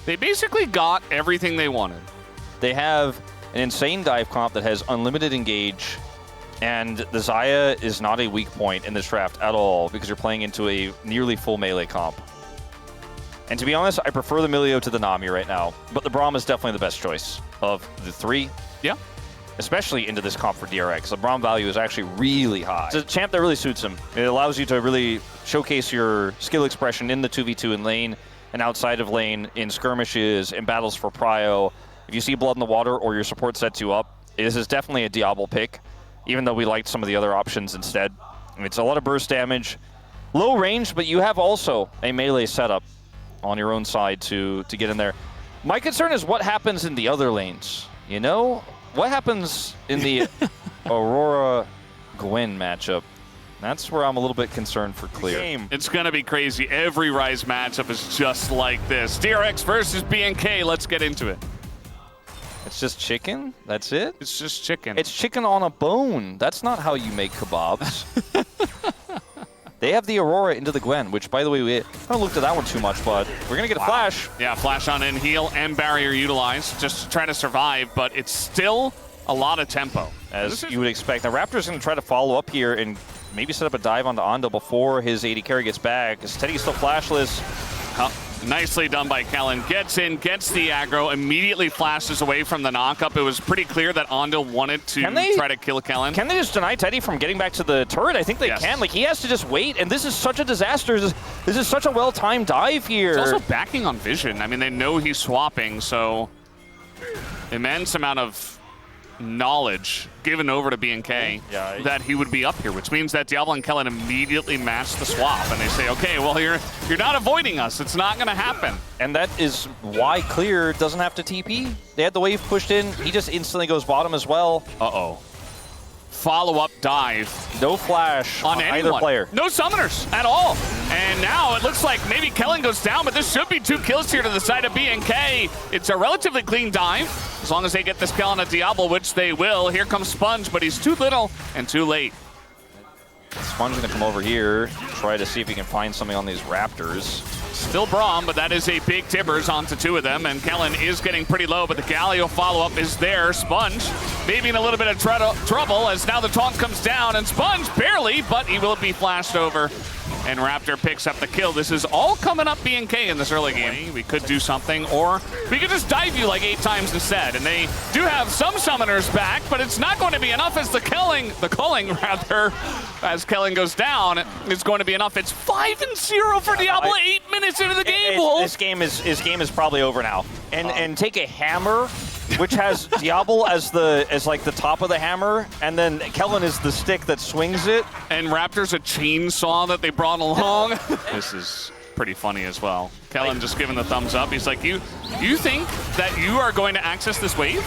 They basically got everything they wanted. They have an insane dive comp that has unlimited engage, and the Xayah is not a weak point in this draft at all because you're playing into a nearly full melee comp. And to be honest, I prefer the Milio to the Nami right now, but the Braum is definitely the best choice of the three. Yeah. Especially into this comp for DRX. The Braum value is actually really high. It's a champ that really suits him. It allows you to really showcase your skill expression in the 2v2 in lane and outside of lane in skirmishes and battles for prio. If you see blood in the water or your support sets you up, this is definitely a Diablo pick, even though we liked some of the other options instead. It's a lot of burst damage, low range, but you have also a melee setup on your own side to get in there. My concern is what happens in the other lanes. You know, what happens in the Aurora Gwen matchup? That's where I'm a little bit concerned for Clear. It's going to be crazy. Every Rise matchup is just like this. DRX versus BNK. Let's get into it. It's just chicken? That's it? It's just chicken. It's chicken on a bone. That's not how you make kebabs. They have the Aurora into the Gwen, which, by the way, we haven't looked at that one too much, but we're going to get a flash. Yeah, flash on in, heal, and barrier utilized just to try to survive, but it's still a lot of tempo. As you would expect. Now, Raptor's going to try to follow up here and maybe set up a dive onto Ondo before his AD carry gets back, because Teddy's still flashless. Nicely done by Kellen. Gets in, gets the aggro, immediately flashes away from the knockup. It was pretty clear that Ondo wanted to try to kill Kellen. Can they just deny Teddy from getting back to the turret? I think they can. Like, he has to just wait, and this is such a disaster. This is such a well-timed dive here. It's also backing on vision. I mean, they know he's swapping, so immense amount of knowledge given over to BNK that he would be up here, which means that Diablo and Kellen immediately match the swap, and they say, okay, well, you're not avoiding us. It's not going to happen. And that is why Clear doesn't have to TP. They had the wave pushed in. He just instantly goes bottom as well. Uh-oh. Follow-up dive. No flash on either player. No summoners at all. And now it looks like maybe Kellen goes down, but this should be 2 kills here to the side of BNK. It's a relatively clean dive, as long as they get this kill on a Diablo, which they will. Here comes Sponge, but he's too little and too late. Sponge gonna come over here, try to see if he can find something on these Raptors. Still Braum, but that is a big Tibbers onto 2 of them, and Kellen is getting pretty low, but the Galio follow-up is there. Sponge maybe in a little bit of trouble as now the taunt comes down, and Sponge barely, but he will be flashed over. And Raptor picks up the kill. This is all coming up BNK in this early game. We could do something, or we could just dive you like 8 times instead. And they do have some summoners back, but it's not going to be enough as the culling rather, as Kellen goes down, is going to be enough. It's 5-0 for Diablo, 8 minutes into the game, Wolf. This game is probably over now. And take a hammer, which has Diablo as like the top of the hammer, and then Kellen is the stick that swings it. And Raptor's a chainsaw that they brought along. This is pretty funny as well. Kellen just giving the thumbs up. He's like, you think that you are going to access this wave?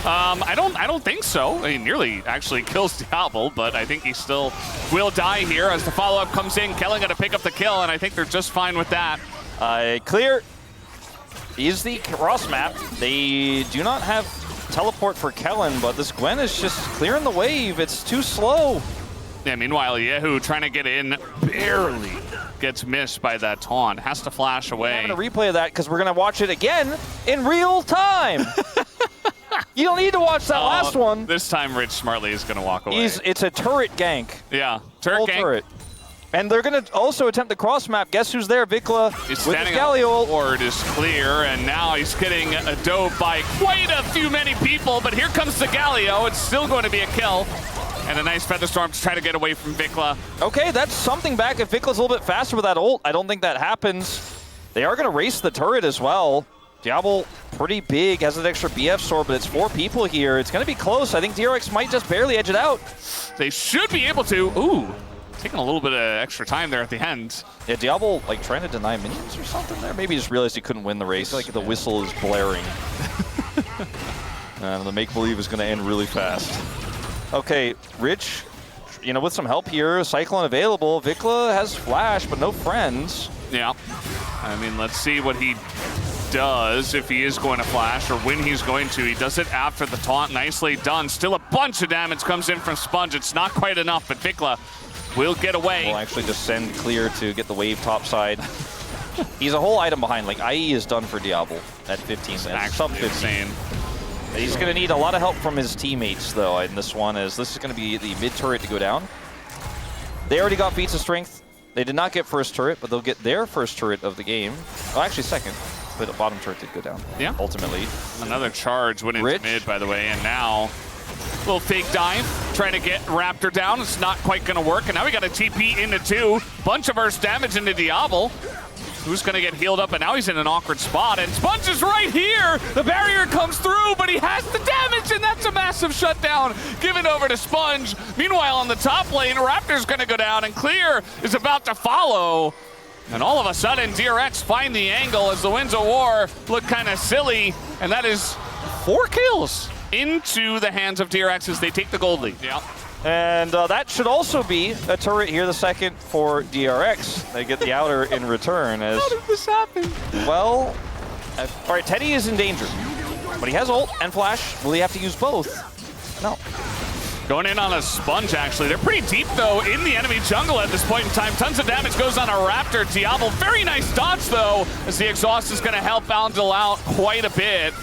I don't think so. He nearly actually kills Diablo, but I think he still will die here as the follow-up comes in. Kellen got to pick up the kill, and I think they're just fine with that. Clear is the cross map. They do not have teleport for Kellen, but this Gwen is just clearing the wave. It's too slow. Yeah, meanwhile, Yehu trying to get in, barely gets missed by that taunt. Has to flash away. I'm going to replay that because we're going to watch it again in real time. You don't need to watch that last one. This time, Rich smartly is going to walk away. It's a turret gank. Yeah, turret gank. Turret. And they're going to also attempt the cross map. Guess who's there? Vikla with his Galio. Board is clear, and now he's getting a dope by quite a few many people, but here comes the Galio. It's still going to be a kill. And a nice Featherstorm to try to get away from Vikla. Okay, that's something back if Vikla's a little bit faster with that ult. I don't think that happens. They are going to race the turret as well. Diablo, pretty big, has an extra BF sword, but it's 4 people here. It's going to be close. I think DRX might just barely edge it out. They should be able to. Ooh, taking a little bit of extra time there at the end. Yeah, Diablo, like, trying to deny minions or something there. Maybe he just realized he couldn't win the race. Like, the whistle is blaring. And the make-believe is going to end really fast. Okay, Rich, you know, with some help here, Cyclone available. Vikla has flash, but no friends. Yeah. I mean, let's see what he does, if he is going to flash, or when he's going to. He does it after the taunt. Nicely done. Still a bunch of damage comes in from Sponge. It's not quite enough, but Vikla will get away. We'll actually just send Clear to get the wave topside. He's a whole item behind. Like, IE is done for Diablo at 15 cents. Actually insane. He's going to need a lot of help from his teammates, though, in this one, as this is going to be the mid turret to go down. They already got feats of strength. They did not get first turret, but they'll get their first turret of the game. Well, actually second, but the bottom turret did go down. Yeah. Ultimately. Another charge went into mid, by the way, and now little fake dive, trying to get Raptor down. It's not quite going to work, and now we got a TP into 2. Bunch of burst damage into Diablo, who's going to get healed up, and now he's in an awkward spot, and Sponge is right here! The barrier comes through, but he has the damage, and that's a massive shutdown given over to Sponge. Meanwhile, on the top lane, Raptor's going to go down, and Clear is about to follow. And all of a sudden, DRX find the angle as the Winds of War look kind of silly, and that is 4 kills into the hands of DRX as they take the gold lead. Yeah. And that should also be a turret here, the second for DRX. They get the outer in return. As how did this happen? Well, all right, Teddy is in danger, but he has ult and flash. Will he have to use both? No. Going in on a Sponge, actually. They're pretty deep, though, in the enemy jungle at this point in time. Tons of damage goes on a Raptor. Diablo, very nice dodge, though, as the exhaust is going to help Boundle out quite a bit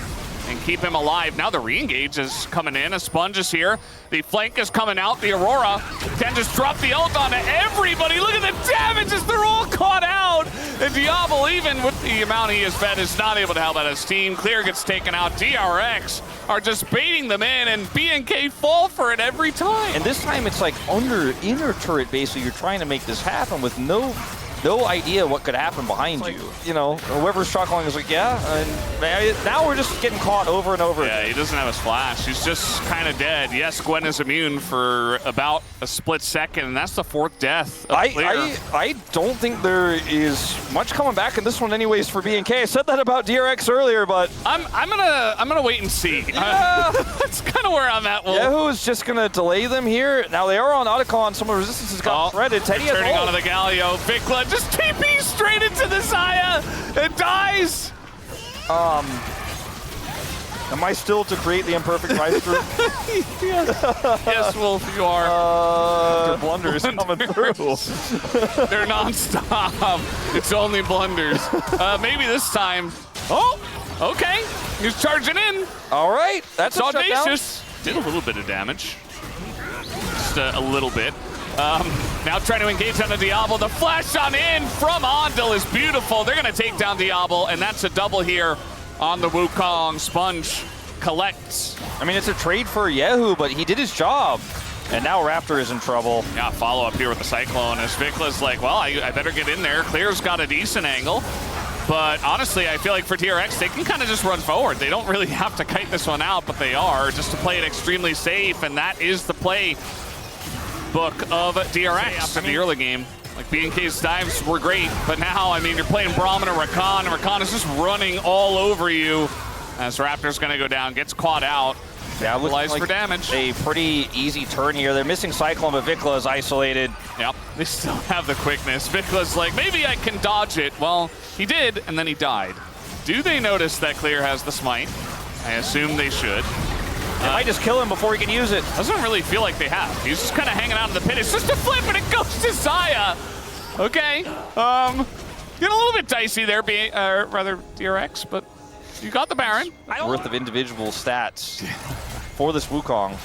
and keep him alive. Now the re-engage is coming in. A Sponge is here. The flank is coming out. The Aurora can just drop the ult onto everybody. Look at the damage as they're all caught out. And Diablo, even with the amount he has fed, is not able to help out his team. Clear gets taken out. DRX are just baiting them in, and BNK fall for it every time. And this time it's like under inner turret base, so you're trying to make this happen with no idea what could happen behind you. You know, whoever's shotgunning is like, yeah, and now we're just getting caught over and over. Yeah, he doesn't have his flash. He's just kind of dead. Yes, Gwen is immune for about a split second, and that's the 4th death. I don't think there is much coming back in this one anyways for BNK. I said that about DRX earlier, but I'm gonna wait and see. Yeah. That's kind of where I'm at. Yahoo is just gonna delay them here. Now they are on Otacon. Some of the resistance has got shredded. Teddy has turning onto the Galio. Vikla just TP straight into the Xayah and dies. Am I still to create the imperfect rise through? Yes, Wolf, you are. Blunders coming through. They're non-stop. It's only blunders. Maybe this time. Oh, okay. He's charging in. All right, that's audacious. Did a little bit of damage. Just a little bit. Now trying to engage on the Diablo. The flash on in from Ondel is beautiful. They're going to take down Diablo, and that's a double here on the Wukong. Sponge collects. I mean, it's a trade for Yahoo, but he did his job. And now Raptor is in trouble. Yeah, follow up here with the Cyclone as Vikla's like, well, I better get in there. Clear's got a decent angle. But honestly, I feel like for DRX, they can kind of just run forward. They don't really have to kite this one out, but they are, just to play it extremely safe. And that is the play book of DRX in the early game. Like, BNK's dives were great, but now, I mean, you're playing Brahmin and Rakan, and Rakan is just running all over you as Raptor's going to go down, gets caught out. Yeah, like for damage. A pretty easy turn here. They're missing Cyclone, but Vikla is isolated. Yep, they still have the quickness. Vikla's like, maybe I can dodge it. Well, he did, and then he died. Do they notice that Clear has the smite? I assume they should. They might just kill him before he can use it. Doesn't really feel like they have. He's just kind of hanging out in the pit. It's just a flip, and it goes to Xayah. Okay. Getting a little bit dicey there, rather DRX, but you got the Baron. Worth of individual stats for this Wukong.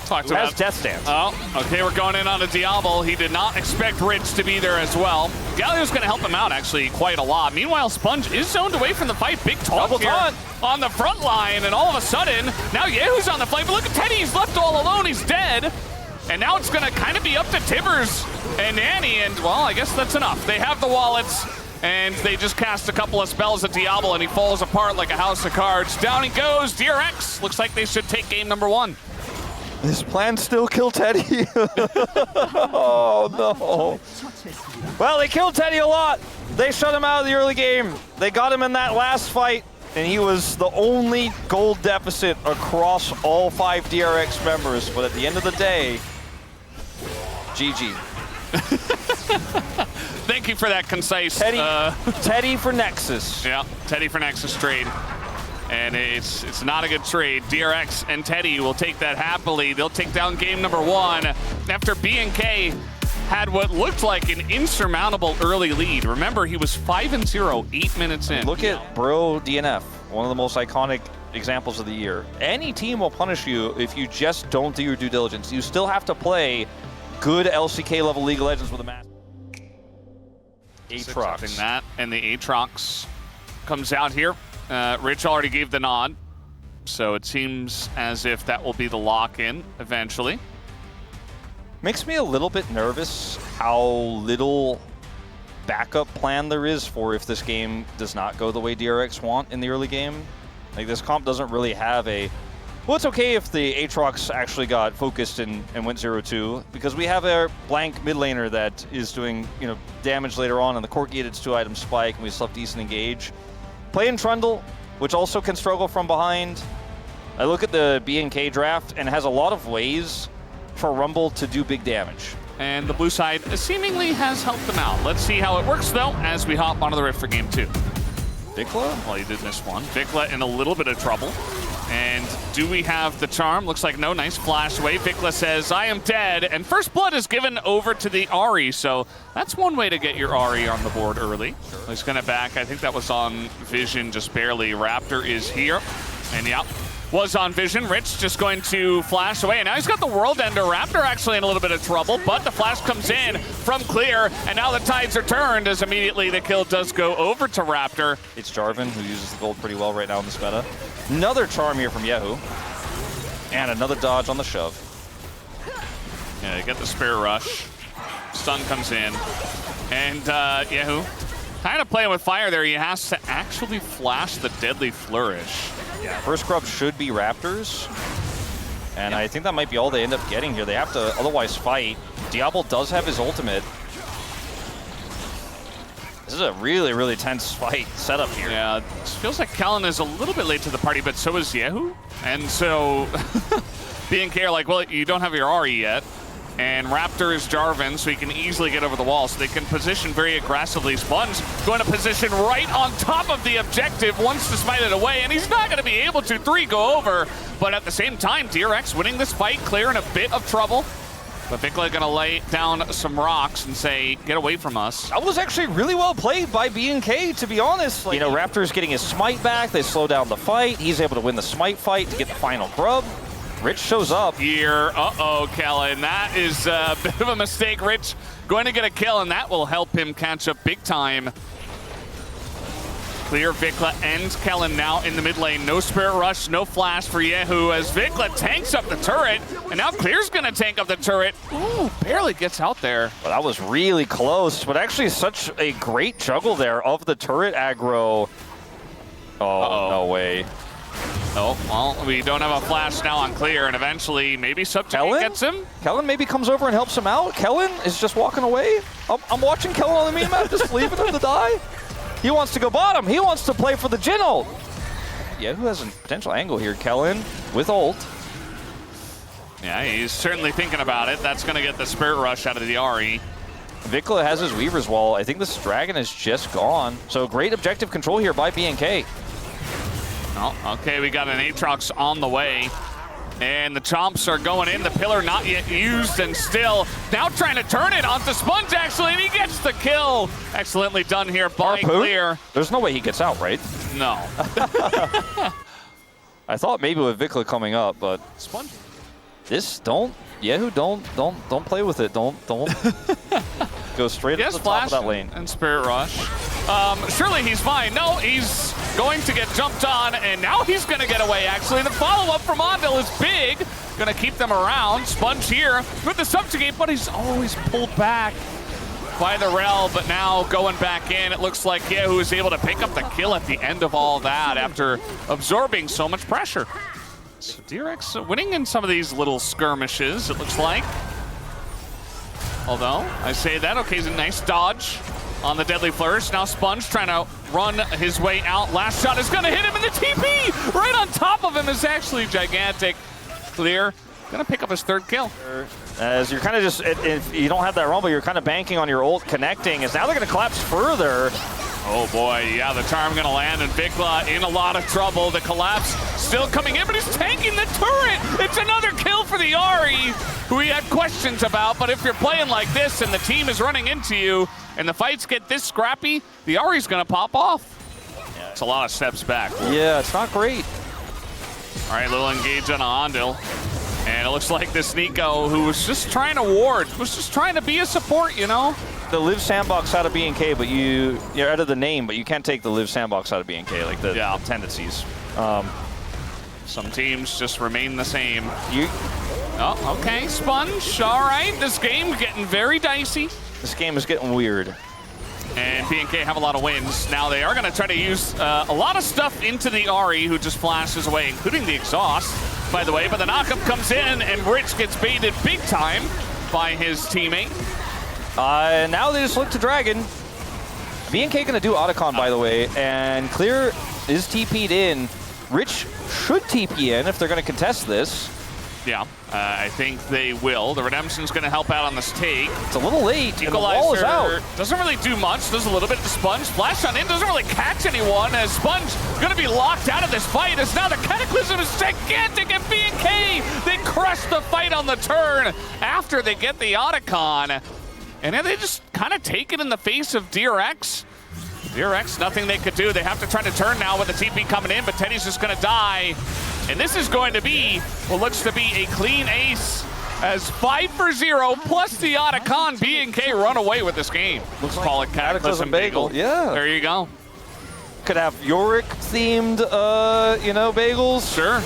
Talked about. Has Death Stance. Oh, okay, we're going in on a Diablo. He did not expect Rich to be there as well. Galio's going to help him out, actually, quite a lot. Meanwhile, Sponge is zoned away from the fight. Big taunt here on the front line, and all of a sudden, now Yehu's on the flank. But look at Teddy, he's left all alone. He's dead. And now it's going to kind of be up to Tibbers and Annie, and, well, I guess that's enough. They have the wallets, and they just cast a couple of spells at Diablo, and he falls apart like a house of cards. Down he goes. DRX looks like they should take game number 1. His plan still kill Teddy. Oh, no. Well, they killed Teddy a lot. They shut him out of the early game. They got him in that last fight, and he was the only gold deficit across all 5 DRX members. But at the end of the day, GG. Thank you for that concise. Teddy for Nexus. Yeah, Teddy for Nexus trade. And it's not a good trade. DRX and Teddy will take that happily. They'll take down game number 1 after BNK had what looked like an insurmountable early lead. Remember, he was 5-0, 8 minutes in. Look at Bro DNF, one of the most iconic examples of the year. Any team will punish you if you just don't do your due diligence. You still have to play good LCK level League of Legends with a master. Aatrox. That, and the Aatrox comes out here. Rich already gave the nod, so it seems as if that will be the lock-in eventually. Makes me a little bit nervous how little backup plan there is for if this game does not go the way DRX want in the early game. Like, this comp doesn't really have a... Well, it's okay if the Aatrox actually got focused and went 0-2, because we have a blank mid laner that is doing, you know, damage later on, and the Corki its 2-item spike, and we still have decent engage. Play in Trundle, which also can struggle from behind. I look at the BNK draft, and it has a lot of ways for Rumble to do big damage. And the blue side seemingly has helped them out. Let's see how it works, though, as we hop onto the Rift for game 2. Vikla? Well, he did miss one. Vikla in a little bit of trouble. And do we have the charm? Looks like no. Nice flash away. Vikla says, I am dead. And first blood is given over to the Ahri. So that's one way to get your Ahri on the board early. He's going to back. I think that was on Vision just barely. Raptor is here. And yeah, was on Vision. Rich just going to flash away. And now he's got the World Ender. Raptor actually in a little bit of trouble. But the flash comes in from Clear. And now the tides are turned as immediately the kill does go over to Raptor. It's Jarvan, who uses the gold pretty well right now in this meta. Another charm here from Yehu. And another dodge on the shove. Yeah, you get the Spirit Rush. Stun comes in. And Yehu kind of playing with fire there. He has to actually flash the Deadly Flourish. Yeah, first grub should be Raptors. And I think that might be all they end up getting here. They have to otherwise fight. Diablo does have his ultimate. This is a really, really tense fight setup here. Yeah, it feels like Kellen is a little bit late to the party, but so is Yehu. And so BNK are like, well, you don't have your Ahri yet. And Raptor is Jarvan, so he can easily get over the wall. So they can position very aggressively. Sponge going to position right on top of the objective, wants to smite it away, and he's not going to be able to. 3 go over. But at the same time, DRX winning this fight, Clear in a bit of trouble. But Vikla gonna lay down some rocks and say, get away from us. That was actually really well played by BNK, to be honest. Like, you know, Raptor's getting his smite back. They slow down the fight. He's able to win the smite fight to get the final grub. Rich shows up. Here, uh-oh, Kellen. That is a bit of a mistake. Rich going to get a kill, and that will help him catch up big time. Clear, Vikla and Kellen now in the mid lane. No Spirit Rush, no flash for Yehu as Vikla tanks up the turret. And now Clear's gonna tank up the turret. Ooh, barely gets out there. Well, that was really close, but actually such a great juggle there of the turret aggro. Oh, no way. Oh, well, we don't have a flash now on Clear, and eventually maybe Subjugate gets him. Kellen maybe comes over and helps him out. Kellen is just walking away. I'm watching Kellen on the meme map, just leaving him to die. He wants to go bottom. He wants to play for the Jhin ult. Yeah, who has a potential angle here? Kellen with ult. Yeah, he's certainly thinking about it. That's going to get the Spirit Rush out of the Ahri. Vikla has his Weaver's Wall. I think this Dragon is just gone. So great objective control here by BNK. Oh, okay, we got an Aatrox on the way. And the chomps are going in. The pillar not yet used, and still now trying to turn it onto Sponge, actually, and he gets the kill. Excellently done here by Clear. There's no way he gets out, right? No. I thought maybe with Vikla coming up, but Sponge. This Yehu, don't play with it. Don't go straight to the top of that lane. And Spirit Rush. Surely he's fine. No, he's going to get jumped on, and now he's going to get away, actually. The follow-up from Ondil is big. Going to keep them around. Sponge here with the Subjugate, but he's always pulled back by the Rel, but now going back in. It looks like Yehu is able to pick up the kill at the end of all that after absorbing so much pressure. So DRX winning in some of these little skirmishes, it looks like. Although, I say that, okay, it's a nice dodge on the Deadly Flourish. Now Sponge trying to run his way out. Last shot is gonna hit him, and the TP right on top of him is actually gigantic. Clear, gonna pick up his 3rd kill. As you're kind of just, if you don't have that rumble, you're kind of banking on your ult connecting, as now they're gonna collapse further. Oh boy, yeah, the charm gonna land, and Vikla in a lot of trouble. The collapse still coming in, but he's tanking the turret. It's another kill for the Ahri, who we had questions about, but if you're playing like this and the team is running into you and the fights get this scrappy, the Ahri's gonna pop off. Yeah, it's a lot of steps back. Yeah, it's not great. All right, little engage on Andil. And it looks like this Nico, who was just trying to ward, was just trying to be a support, you know? The live sandbox out of BNK, but you're out of the name, but you can't take the live sandbox out of BNK, like the tendencies. Some teams just remain the same. Oh, okay, Sponge. All right, this game's getting very dicey. This game is getting weird. And BNK have a lot of wins. Now they are going to try to use a lot of stuff into the Ahri, who just flashes away, including the exhaust, by the way. But the knockup comes in, and Rich gets baited big time by his teammate. Now they just look to Dragon. BNK gonna do Otacon, by the way, and Clear is TP'd in. Rich should TP in if they're gonna contest this. Yeah, I think they will. The Redemption's gonna help out on this take. It's a little late, and the Equalizer wall is out. Doesn't really do much, does a little bit to Sponge. Flash on in, doesn't really catch anyone, as Sponge gonna be locked out of this fight, as now the Cataclysm is gigantic, and BNK, they crush the fight on the turn after they get the Otacon. And then they just kind of take it in the face of DRX. DRX, nothing they could do. They have to try to turn now with the TP coming in, but Teddy's just gonna die. And this is going to be what looks to be a clean ace, as 5 for 0 plus the Otacon. BNK run away with this game. Let's call it Cataclysm Bagel. Yeah. There you go. Could have Yorick themed, bagels. Sure.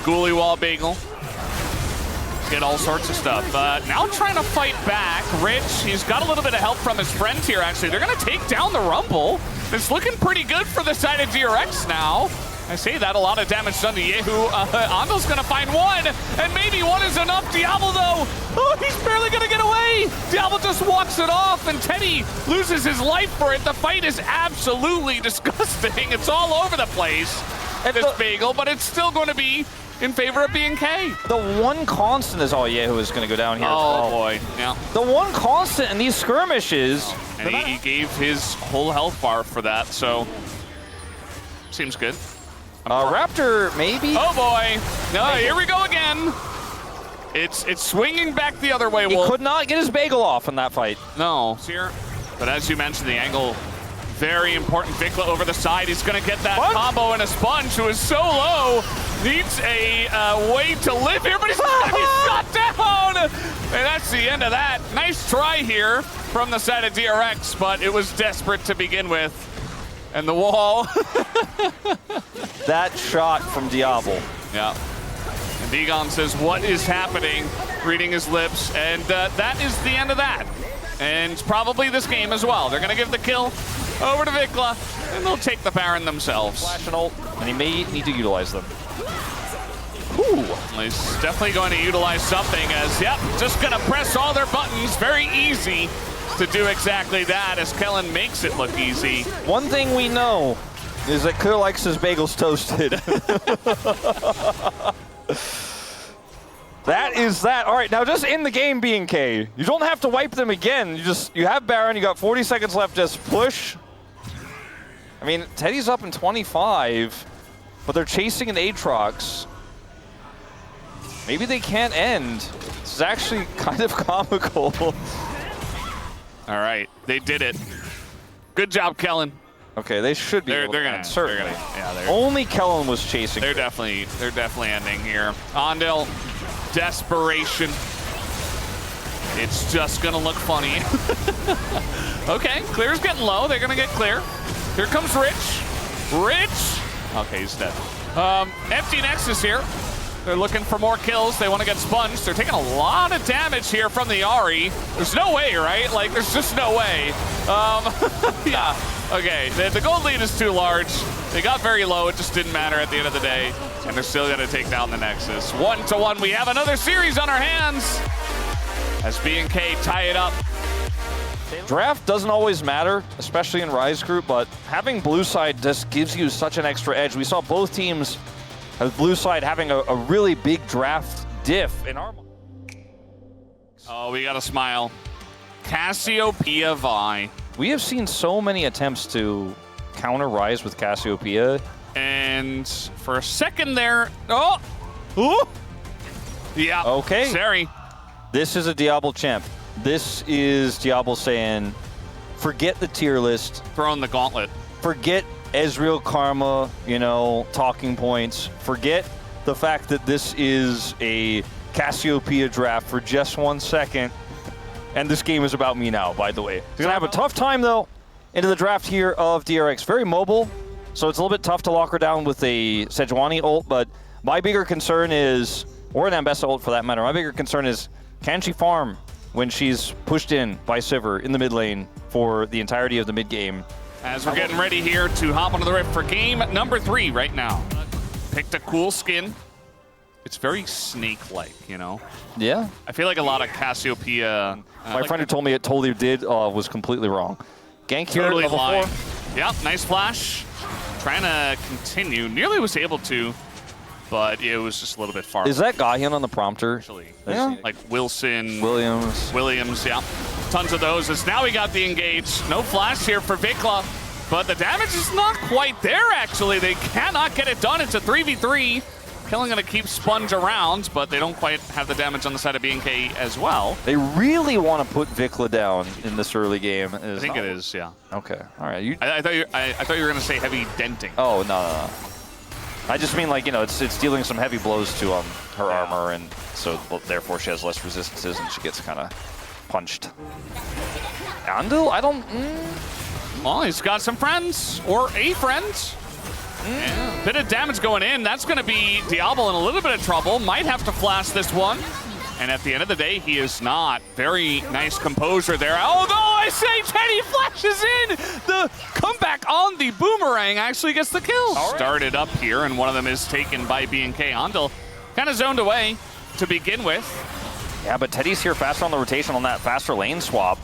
Ghoulie Wall Bagel. Get all sorts of stuff. Now trying to fight back. Rich, he's got a little bit of help from his friend here, actually. They're going to take down the Rumble. It's looking pretty good for the side of DRX now. I say that, a lot of damage done to Yehu. Andil's going to find one, and maybe one is enough. Diablo, though, oh, he's barely going to get away. Diablo just walks it off, and Teddy loses his life for it. The fight is absolutely disgusting. It's all over the place, this bagel, but it's still going to be in favor of BNK. The one constant is all Yehu is going to go down here. Oh, boy. Yeah. The one constant in these skirmishes. And he gave his whole health bar for that, so seems good. Raptor, maybe? Oh, boy. No, here we go again. It's swinging back the other way, Wolf. He could not get his bagel off in that fight. No. Here. But as you mentioned, the angle, very important. Vikla over the side. He's going to get that combo, and a Sponge, who is so low, needs a way to live here, but he's going to be shot down. And that's the end of that. Nice try here from the side of DRX, but it was desperate to begin with. And the wall. That shot from Diablo. Yeah. And Degon says, what is happening? Reading his lips. And that is the end of that. And probably this game as well. They're going to give the kill over to Vikla, and they'll take the Baron themselves. Flash and ult, and he may need to utilize them. Ooh. He's definitely going to utilize something as, yep, just going to press all their buttons. Very easy to do exactly that, as Kellen makes it look easy. One thing we know is that Clear likes his bagels toasted. That is that. All right, now just in the game, BNK. You don't have to wipe them again. You have Baron, you got 40 seconds left, just push. I mean, Teddy's up in 25, but they're chasing an Aatrox. Maybe they can't end. This is actually kind of comical. All right, they did it. Good job, Kellen. Okay, they should be. They're gonna. Only Kellen was chasing. They're definitely ending here. Andil, desperation. It's just gonna look funny. Okay, Clear's getting low. They're gonna get Clear. Here comes Rich. Rich. Okay, he's dead. Empty Nexus here. They're looking for more kills. They want to get sponged. They're taking a lot of damage here from the Ahri. There's no way, right? Like, there's just no way. Yeah. Okay, the gold lead is too large. They got very low. It just didn't matter at the end of the day. And they're still going to take down the Nexus. 1-1. We have another series on our hands as B&K tie it up. Draft doesn't always matter, especially in Rise Group, but having blue side just gives you such an extra edge. We saw both teams, blue side, having a really big draft diff in our... Oh, we got a smile. Cassiopeia Vi. We have seen so many attempts to counter Rise with Cassiopeia. And for a second there, oh! Ooh! Yeah, Okay. Sari. This is a Diablo champ. This is Diablo saying, forget the tier list. Throwing the gauntlet. Forget Ezreal Karma, you know, talking points. Forget the fact that this is a Cassiopeia draft for just 1 second. And this game is about me now, by the way. You're going to have a tough time, though, into the draft here of DRX. Very mobile, so it's a little bit tough to lock her down with a Sejuani ult, but my bigger concern is, or an Ambessa ult for that matter, my bigger concern is, can she farm when she's pushed in by Sivir in the mid lane for the entirety of the mid game? As we're getting ready here to hop onto the rift for game number 3 right now. Picked a cool skin. It's very snake-like, you know? Yeah. I feel like a lot of Cassiopeia... My friend who told me it totally did was completely wrong. Gank here, totally level lying. 4. Yep, nice flash. Trying to continue. Nearly was able to, but it was just a little bit far. Is that Gahian on the prompter? Actually, Yeah. like Wilson. Williams, yeah. Tons of those. As now we got the engage. No flash here for Vikla, but the damage is not quite there, actually. They cannot get it done. It's a 3v3. Killing going to keep Sponge around, but they don't quite have the damage on the side of BNK as well. They really want to put Vikla down in this early game. I think it is, yeah. Okay, all right. I thought you were going to say heavy denting. Oh, no. I just mean, like, you know, it's dealing some heavy blows to her armor, and so therefore she has less resistances and she gets kind of punched. Andal, I don't... Well, he's got some friends, or a friend. Yeah. Bit of damage going in. That's going to be Diablo in a little bit of trouble. Might have to flash this one. And at the end of the day, he is not. Very nice composure there. Although I say Teddy flashes in. The comeback on the boomerang actually gets the kill. Right. Started up here, and one of them is taken by BNK. Andal kind of zoned away to begin with. Yeah, but Teddy's here faster on the rotation on that faster lane swap.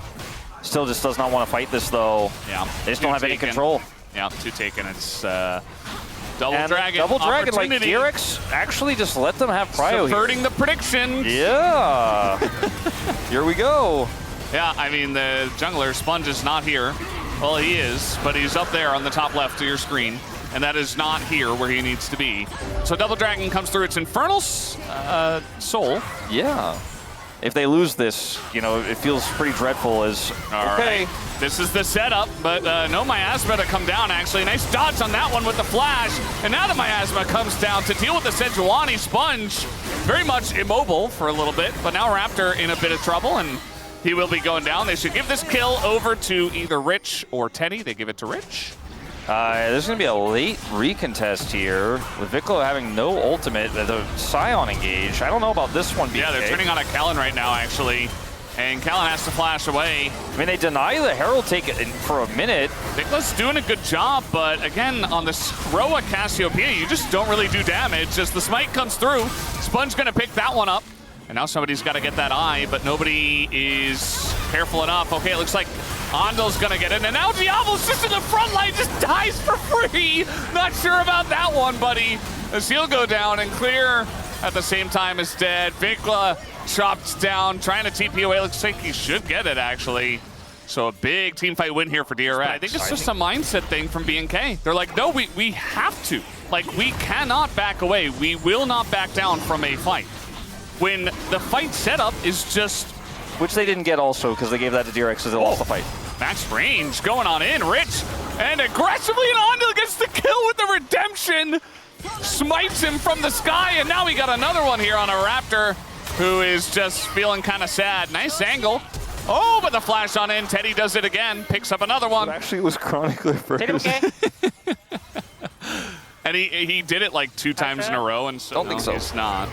Still just does not want to fight this, though. Yeah. They just don't have any control. Yeah, 2 taken. It's Double Dragon. Double Dragon, like DRX actually just let them have prio Subverting here. the predictions. Yeah. Here we go. Yeah, I mean, the jungler, Sponge, is not here. Well, he is, but he's up there on the top left of your screen. And that is not here where he needs to be. So Double Dragon comes through its Infernal Soul. Yeah. If they lose this, you know, it feels pretty dreadful as, okay. Right. This is the setup, but no Miasma to come down, actually. Nice dodge on that one with the flash. And now the Miasma comes down to deal with the Sejuani. Sponge, very much immobile for a little bit, but now Raptor in a bit of trouble, and he will be going down. They should give this kill over to either Rich or Teddy. They give it to Rich. There's going to be a late recontest here with Vikla having no ultimate. The Scion engage. I don't know about this one, BK. Yeah, they're turning on a Kellen right now, actually. And Kellen has to flash away. I mean, they deny the Herald take it for a minute. Vikla's doing a good job, but again, on this Roa Cassiopeia, you just don't really do damage. As the smite comes through, Sponge going to pick that one up. And now somebody's got to get that eye, but nobody is careful enough. Okay, it looks like Andal's gonna get it, and now Diablo's just in the front line, just dies for free. Not sure about that one, buddy. As he'll go down, and Clear at the same time is dead. Vikla chopped down, trying to TP away. Looks like he should get it, actually. So a big team fight win here for DRX. I think it's just a mindset thing from BNK. They're like, no, we have to. Like, we cannot back away. We will not back down from a fight. When the fight setup is just... Which they didn't get also, because they gave that to DRX as they lost the fight. Max range going on in, Rich, and aggressively, and Andal gets the kill with the redemption. Smites him from the sky, and now we got another one here on a Raptor, who is just feeling kind of sad. Nice angle. Oh, but the flash on in. Teddy does it again, picks up another one. It actually was Chronicler first. Okay. And he did it like 2 times in a row, and so don't think so. It's not.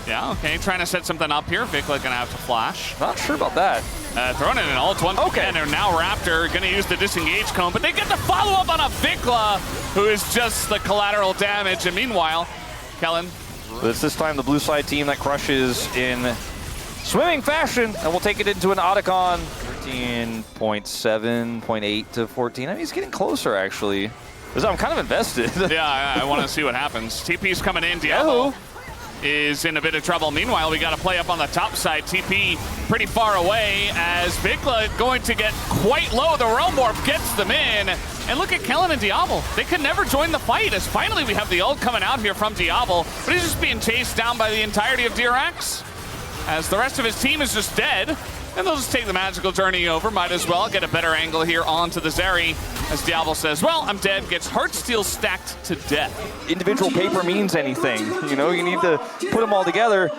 Yeah, okay, trying to set something up here. Vikla gonna have to flash. Not sure about that. Throwing in an ult once again, and now Raptor gonna use the disengage cone, but they get the follow-up on a Vikla, who is just the collateral damage. And meanwhile, Kellen. It's this time the blue side team that crushes in swimming fashion, and we'll take it into an Otacon. 13.7, 0.8 to 14. I mean, he's getting closer, actually. I'm kind of invested. Yeah, I want to see what happens. TP's coming in, Diablo. is in a bit of trouble. Meanwhile, we got to play up on the top side. TP pretty far away as Vikla going to get quite low. The Realm Warp gets them in. And look at Kellen and Diablo. They could never join the fight as finally we have the ult coming out here from Diablo, but he's just being chased down by the entirety of DRX as the rest of his team is just dead. And they'll just take the magical journey over. Might as well get a better angle here onto the Zeri. As Diablo says, well, I'm dead. Gets Heartsteel stacked to death. Individual paper means anything. You know, you need to put them all together.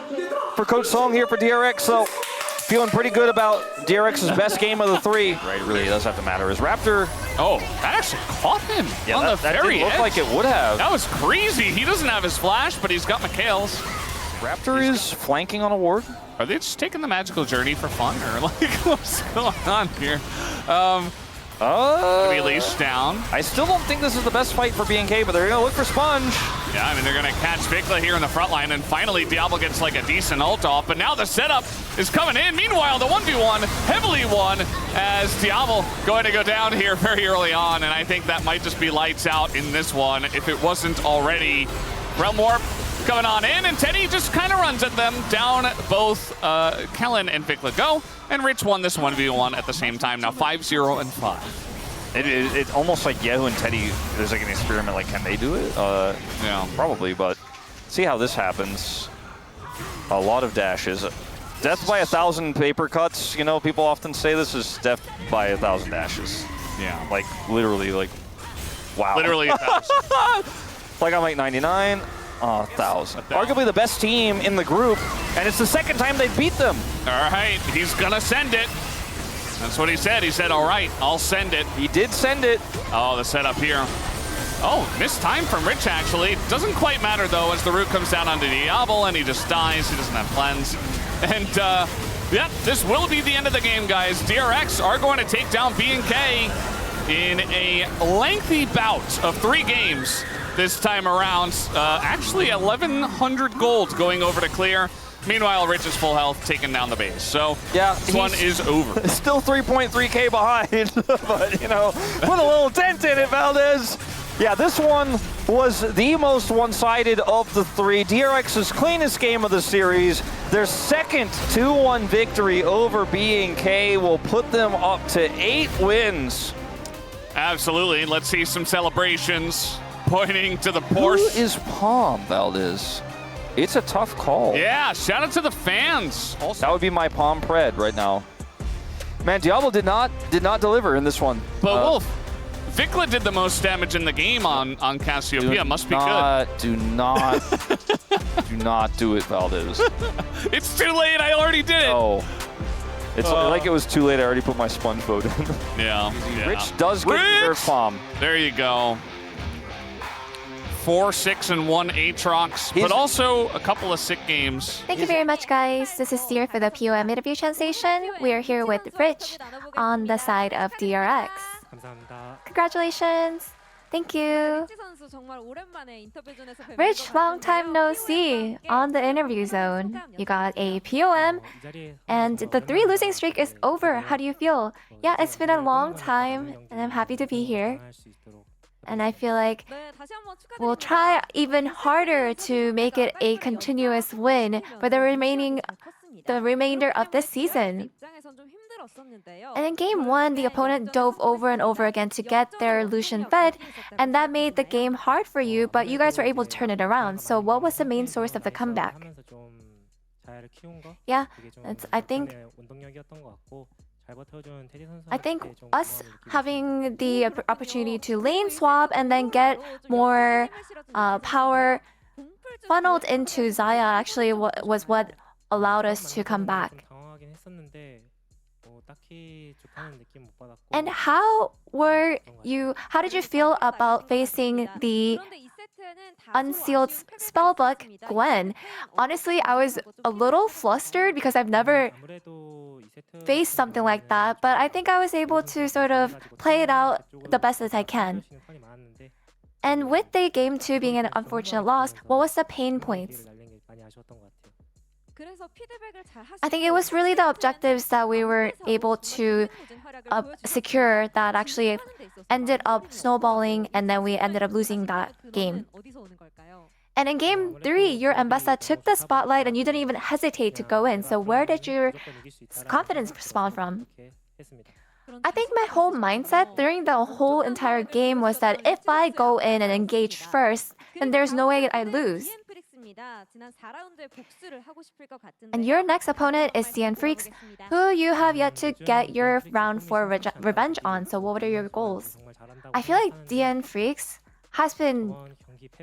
For Coach Song here for DRX, so feeling pretty good about DRX's best game of the 3. Right, it really does have to matter. Is Raptor... Oh, that actually caught him on the very edge. Looked like it would have. That was crazy. He doesn't have his flash, but he's got Mikhail's. Raptor is flanking on a ward. Are they just taking the magical journey for fun, or like what's going on here? Gonna be leashed down. I still don't think this is the best fight for BNK, but they're gonna look for Sponge. Yeah, I mean they're gonna catch Vikla here in the front line, and finally Diablo gets like a decent ult off. But now the setup is coming in. Meanwhile, the 1v1 heavily won as Diablo going to go down here very early on, and I think that might just be lights out in this one if it wasn't already. Realm Warp coming on in, and Teddy just kind of runs at them. Down both Kellen and Vikla go, and Rich won this 1v1 at the same time. Now 5-0 and 5. It's almost like Yehu and Teddy, there's like an experiment, like can they do it? Yeah. Probably, but see how this happens. A lot of dashes. Death by 1,000 paper cuts, you know, people often say this is death by 1,000 dashes. Yeah. Like, literally, like, wow. Literally 1,000. Like, I'm like 99. 1,000. Arguably the best team in the group, and it's the second time they beat them. All right, he's gonna send it. That's what he said. He said, all right, I'll send it. He did send it. Oh, the setup here. Oh, missed time from Rich, actually. Doesn't quite matter, though, as the root comes down onto Diablo, and he just dies. He doesn't have cleanse. And, yeah, this will be the end of the game, guys. DRX are going to take down BNK in a lengthy bout of 3 games. This time around, actually 1,100 gold going over to clear. Meanwhile, Rich is full health, taking down the base. So yeah, this one is over. Still 3.3k behind, but you know, put a little dent in it, Valdez. Yeah, this one was the most one-sided of the 3. DRX's cleanest game of the series. Their second 2-1 victory over BNK will put them up to 8 wins. Absolutely. Let's see some celebrations. Pointing to the Porsche. Who is Palm, Valdez? It's a tough call. Yeah, shout out to the fans. Also, that would be my Palm Pred right now. Man, Diablo did not deliver in this one. But Wolf, Vikla did the most damage in the game on Cassiopeia. Must be good. Do not do it, Valdez. It's too late. I already did it. Oh. It's like it was too late. I already put my sponge vote in. Yeah. Rich does get their Palm. There you go. 4, 6, and 1 Aatrox, but also a couple of sick games. Thank you very much, guys. This is Steer for the POM interview translation. We are here with Rich on the side of DRX. Congratulations. Thank you. Rich, long time no see on the interview zone. You got a POM, and the 3 losing streak is over. How do you feel? Yeah, it's been a long time, and I'm happy to be here. And I feel like we'll try even harder to make it a continuous win for the remainder of this season. And in game 1, the opponent dove over and over again to get their Lucian fed, and that made the game hard for you, but you guys were able to turn it around. So what was the main source of the comeback? Yeah, I think us having the opportunity to lane swap and then get more power funneled into Xayah actually was what allowed us to come back. And how did you feel about facing the unsealed spellbook Gwen? Honestly, I was a little flustered because I've never faced something like that, but I think I was able to sort of play it out the best as I can. And with the game 2 being an unfortunate loss, what was the pain points? I think it was really the objectives that we were able to secure that actually ended up snowballing, and then we ended up losing that game. And in game 3, your Ambassa took the spotlight and you didn't even hesitate to go in. So where did your confidence spawn from? I think my whole mindset during the whole entire game was that if I go in and engage first, then there's no way I lose. And your next opponent is DN Freaks, who you have yet to get your round 4 revenge on. So what are your goals? I feel like DN Freaks has been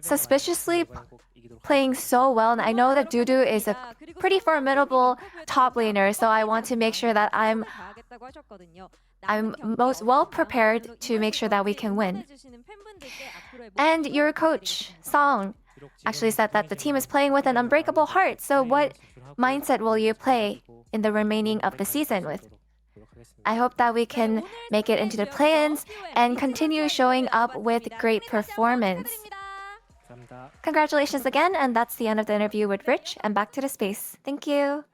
suspiciously playing so well, and I know that Dudu is a pretty formidable top laner, so I want to make sure that I'm most well prepared to make sure that we can win. And your coach, Song, actually said that the team is playing with an unbreakable heart, so what mindset will you play in the remaining of the season with? I hope that we can make it into the play-ins and continue showing up with great performance. Congratulations again, and that's the end of the interview with Rich, and back to the space. Thank you.